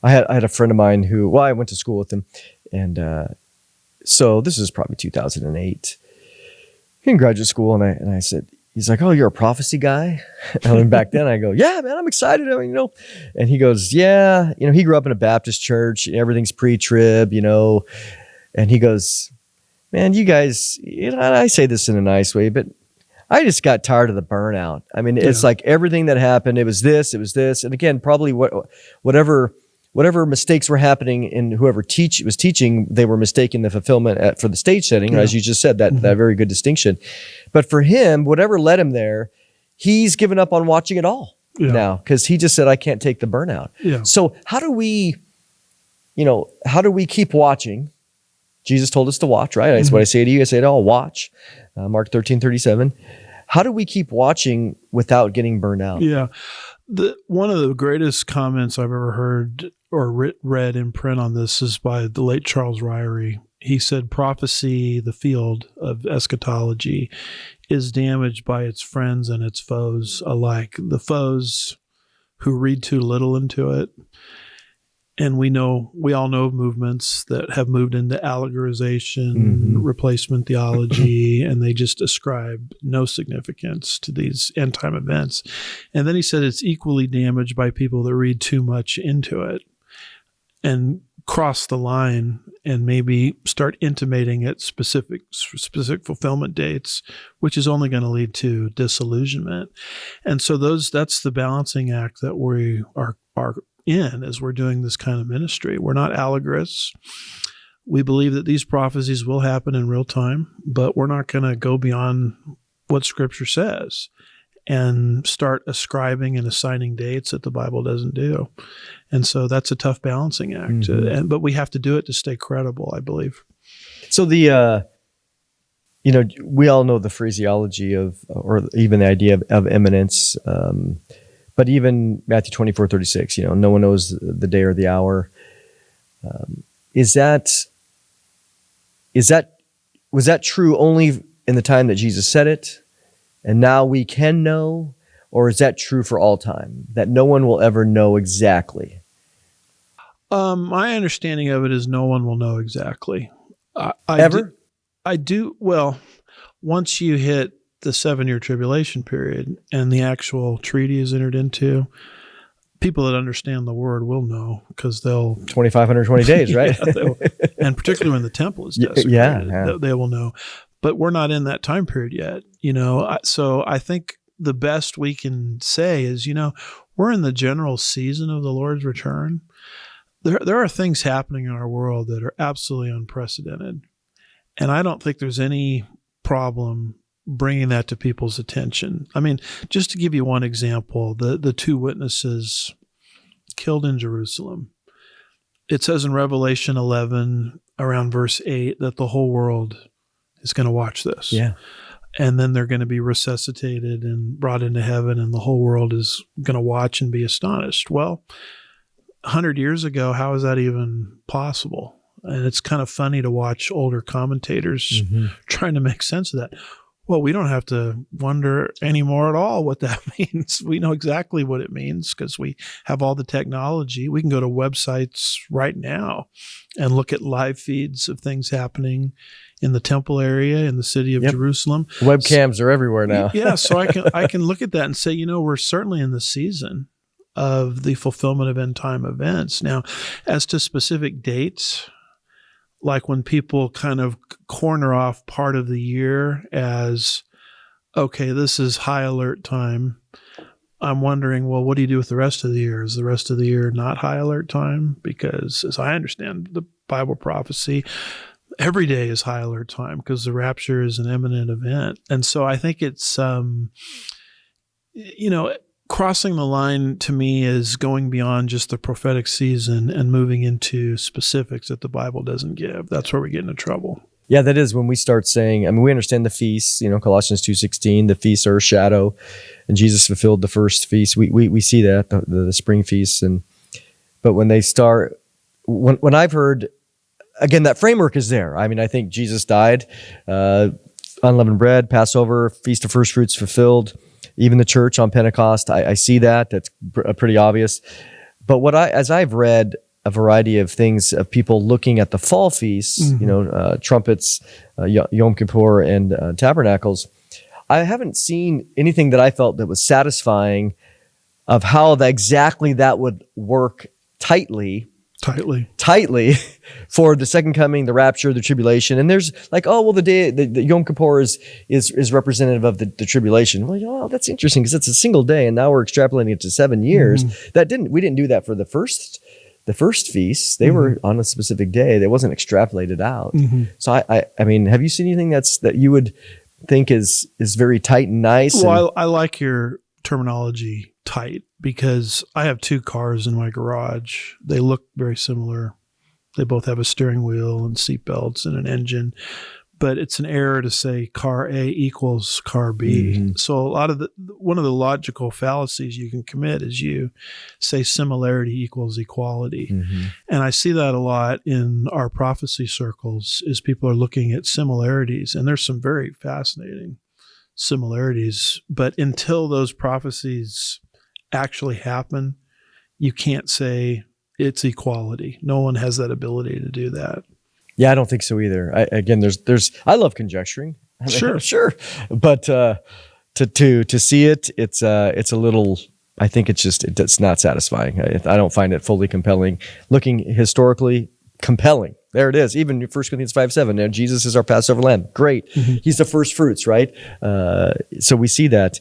I had a friend of mine who, I went to school with him, and so this is probably 2008 in graduate school, and I said, he's like, "Oh, you're a prophecy guy?" And back then I go, "Yeah, man, I'm excited." I mean, and he goes, "Yeah, he grew up in a Baptist church. Everything's pre-trib, And he goes, "Man, you guys, and I say this in a nice way, but I just got tired of the burnout. I mean, it's like everything that happened, it was this. And again, probably whatever mistakes were happening in whoever was teaching, they were mistaking the fulfillment for the stage setting, as you just said, that very good distinction. But for him, whatever led him there, he's given up on watching it all now because he just said, I can't take the burnout. Yeah. So how do we keep watching? Jesus told us to watch, right? That's what I say to you. I say to all, watch. Mark 13:37. How do we keep watching without getting burned out? Yeah. One of the greatest comments I've ever heard or read in print on this is by the late Charles Ryrie. He said, prophecy, the field of eschatology, is damaged by its friends and its foes alike. The foes who read too little into it. And we all know of movements that have moved into allegorization, replacement theology, and they just ascribe no significance to these end time events. And then he said it's equally damaged by people that read too much into it and cross the line and maybe start intimating at specific fulfillment dates, which is only going to lead to disillusionment. And so that's the balancing act that we are in as we're doing this kind of ministry. We're not allegorists. We believe that these prophecies will happen in real time, but we're not going to go beyond what Scripture says and start ascribing and assigning dates that the Bible doesn't do. And so that's a tough balancing act. But we have to do it to stay credible, I believe. So we all know the phraseology or even the idea of imminence. But even Matthew 24:36, no one knows the day or the hour. Was that true only in the time that Jesus said it, and now we can know, or is that true for all time, that no one will ever know exactly? My understanding of it is no one will know exactly. Ever? Once you hit the 7-year tribulation period and the actual treaty is entered into, people that understand the word will know because they'll 2,520 days, right? And particularly when the temple is desecrated, they will know. But we're not in that time period yet, So I think the best we can say is, we're in the general season of the Lord's return. There are things happening in our world that are absolutely unprecedented, and I don't think there's any problem bringing that to people's attention. I mean, just to give you one example, the 2 witnesses killed in Jerusalem. It says in Revelation 11, around verse 8, that the whole world is going to watch this. Yeah. And then they're going to be resuscitated and brought into heaven, and the whole world is going to watch and be astonished. Well, 100 years ago, how is that even possible? And it's kind of funny to watch older commentators trying to make sense of that. Well, we don't have to wonder anymore at all what that means. We know exactly what it means because we have all the technology. We can go to websites right now and look at live feeds of things happening in the temple area in the city of Jerusalem. Webcams are everywhere now. Yeah, so I can look at that and say, we're certainly in the season of the fulfillment of end time events. Now, as to specific dates, like when people kind of corner off part of the year as, okay, this is high alert time. I'm wondering, well, what do you do with the rest of the year? Is the rest of the year not high alert time? Because as I understand the Bible prophecy, every day is high alert time because the rapture is an imminent event. And so I think it's, crossing the line to me is going beyond just the prophetic season and moving into specifics that the Bible doesn't give. That's where we get into trouble. Yeah, that is when we start saying, we understand the feasts, Colossians 2:16, the feasts are a shadow, and Jesus fulfilled the first feast. We see that, the spring feasts. But when they start, when I've heard, again, that framework is there. I think Jesus died, unleavened bread, Passover, Feast of First Fruits fulfilled. Even the church on Pentecost, I see that. That's pretty obvious. But as I've read, a variety of things of people looking at the fall feasts, trumpets, Yom Kippur, and tabernacles. I haven't seen anything that I felt that was satisfying of how exactly that would work tightly for the second coming, the rapture, the tribulation. And there's like, oh, well, the Yom Kippur is representative of the tribulation. Well, that's interesting because it's a single day, and now we're extrapolating it to 7 years. We didn't do that for the first feasts. They were on a specific day. They wasn't extrapolated out. So I mean, have you seen anything that you would think is very tight and nice? Well, I like your terminology, tight, because I have 2 cars in my garage. They look very similar. They both have a steering wheel and seat belts and an engine, but it's an error to say car A equals car B. So one of the logical fallacies you can commit is you say similarity equals equality. And I see that a lot in our prophecy circles, is people are looking at similarities, and there's some very fascinating similarities, but until those prophecies actually happen, you can't say it's equality. No one has that ability to do that. Yeah, I don't think so either. I love conjecturing. Sure. But to see it, it's a little. I think it's not satisfying. I don't find it fully compelling. Looking historically, compelling. There it is. Even 1 Corinthians 5:7. Now Jesus is our Passover lamb. Great. He's the first fruits, right? So we see that.